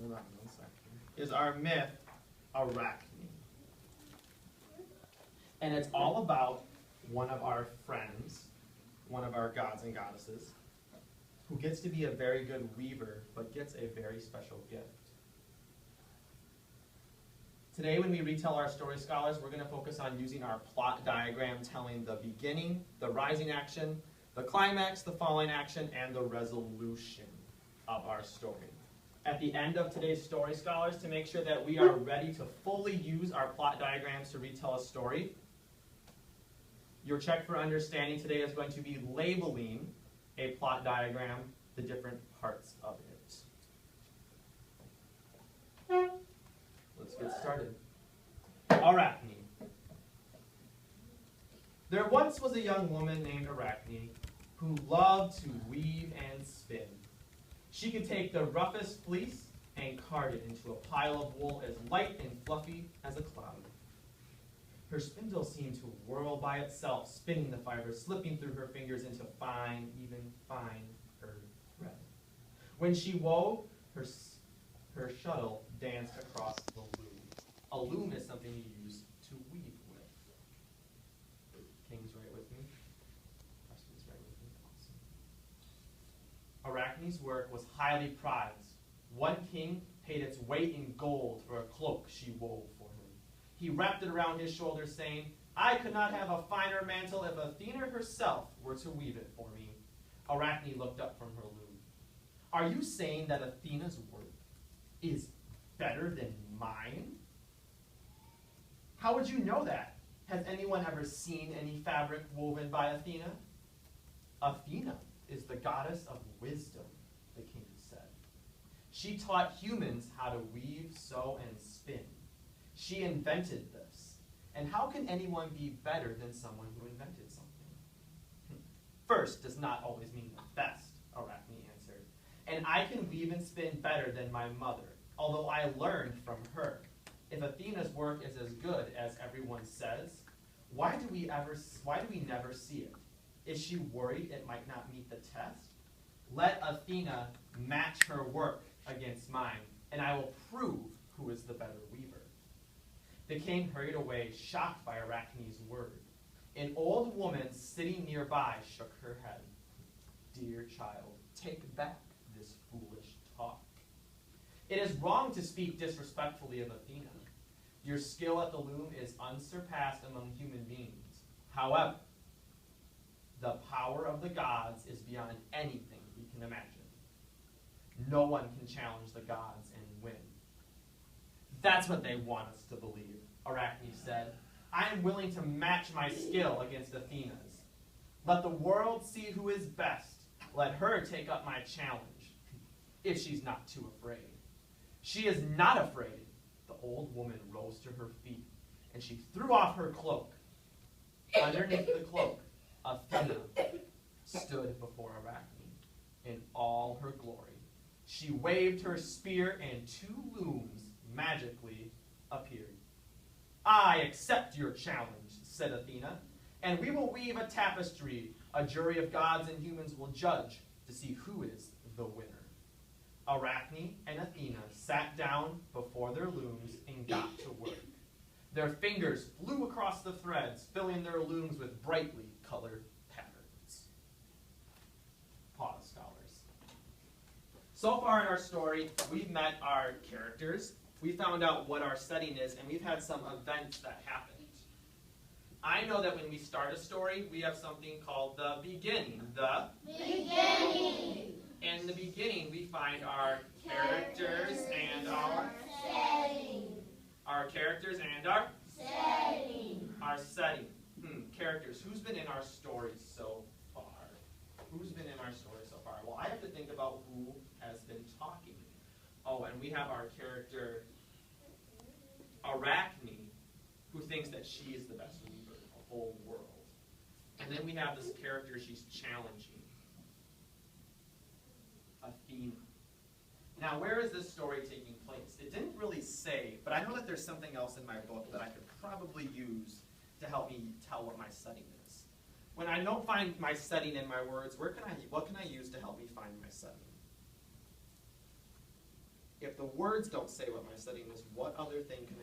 hold on one second, is our myth, Arachne. And it's all about one of our friends, one of our gods and goddesses, who gets to be a very good weaver, but gets a very special gift. Today, when we retell our story, scholars, we're going to focus on using our plot diagram telling the beginning, the rising action, the climax, the falling action, and the resolution of our story. At the end of today's story, scholars, to make sure that we are ready to fully use our plot diagrams to retell a story, your check for understanding today is going to be labeling a plot diagram, the different parts of it. Let's get started. Arachne. There once was a young woman named Arachne who loved to weave and spin. She could take the roughest fleece and card it into a pile of wool as light and fluffy as a cloud. Her spindle seemed to whirl by itself, spinning the fibers, slipping through her fingers into fine, even finer thread. When she wove, her shuttle danced across the loom. A loom is something you use to weave with. King's right with me? Preston's right with me? Awesome. Arachne's work was highly prized. One king paid its weight in gold for a cloak she wove for him. He wrapped it around his shoulders, saying, "I could not have a finer mantle if Athena herself were to weave it for me." Arachne looked up from her loom. "Are you saying that Athena's work is better than mine?" "How would you know that? Has anyone ever seen any fabric woven by Athena?" "Athena is the goddess of wisdom," the king said. "She taught humans how to weave, sew, and spin. She invented this. And how can anyone be better than someone who invented something?" "First does not always mean the best," Arachne answered. "And I can weave and spin better than my mother, although I learned from her. If Athena's work is as good as everyone says, why do we never see it? Is she worried it might not meet the test? Let Athena match her work against mine, and I will prove who is the better weaver." The king hurried away, shocked by Arachne's word. An old woman sitting nearby shook her head. "Dear child, take back this foolish talk. It is wrong to speak disrespectfully of Athena. Your skill at the loom is unsurpassed among human beings. However, the power of the gods is beyond anything we can imagine. No one can challenge the gods and win." "That's what they want us to believe," Arachne said. "I am willing to match my skill against Athena's. Let the world see who is best. Let her take up my challenge, if she's not too afraid." "She is not afraid." The old woman rose to her feet, and she threw off her cloak. Underneath the cloak, Athena stood before Arachne in all her glory. She waved her spear, and two looms magically appeared. "I accept your challenge," said Athena, "and we will weave a tapestry. A jury of gods and humans will judge to see who is the winner." Arachne and Athena sat down before their looms and got to work. Their fingers flew across the threads, filling their looms with brightly colored patterns. Pause, scholars. So far in our story, we've met our characters, we found out what our setting is, and we've had some events that happened. I know that when we start a story, we have something called the beginning. The beginning. In the beginning, we find our characters and our setting. Our characters and our setting. Our setting. Characters. Who's been in our story so far? Who's been in our story so far? Well, I have to think about who has been talking. Oh, and we have our character Arachne, who thinks that she is the best weaver in the whole world. And then we have this character she's challenging, Athena. Now, where is this story taking place? It didn't really say, but I know that there's something else in my book that I could probably use to help me tell what my setting is. When I don't find my setting in my words, what can I use to help me find my setting? If if the words don't say what my setting is, what other thing can I